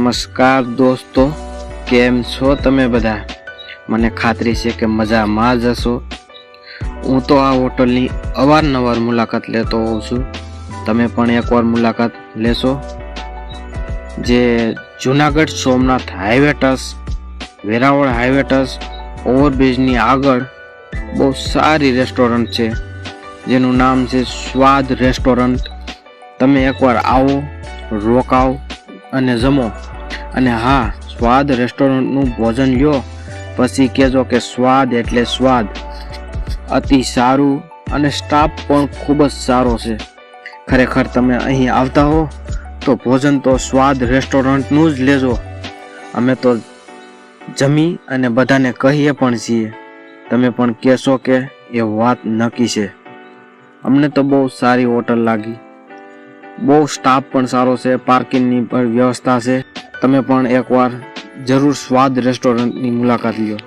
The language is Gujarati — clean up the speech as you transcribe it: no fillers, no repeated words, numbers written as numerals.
નમસ્કાર દોસ્તો, કેમ છો તમે બધા? મને ખાતરી છે કે મજામાં જ હશો। હું તો આ હોટલની અવારનવાર મુલાકાત લેતો હોઉં છું, તમે પણ એકવાર મુલાકાત લેશો। જે Junagadh Somnath highway touch, Veraval highway touch ઓવરબ્રિજની આગળ બહુ સારી રેસ્ટોરન્ટ છે, જેનું નામ છે સ્વાદ રેસ્ટોરન્ટ। તમે એકવાર આવો, રોકાઓ અને જમો। અને હા, સ્વાદ રેસ્ટોરન્ટનું ભોજન લ્યો પછી કહેજો કે સ્વાદ એટલે સ્વાદ। અતિ સારું અને સ્ટાફ પણ ખૂબ જ સારો છે। ખરેખર તમે અહીં આવતા હો તો ભોજન તો સ્વાદ રેસ્ટોરન્ટનું જ લેજો। અમે તો જમી અને બધાને કહીએ પણ છીએ, તમે પણ કહેશો કે એ વાત નક્કી છે। અમને તો બહુ સારી હોટલ લાગી, બહુ સ્ટાફ પણ સારો છે, પાર્કિંગની પણ વ્યવસ્થા છે। તમે પણ એકવાર જરૂર સ્વાદ રેસ્ટોરન્ટની મુલાકાત લ્યો।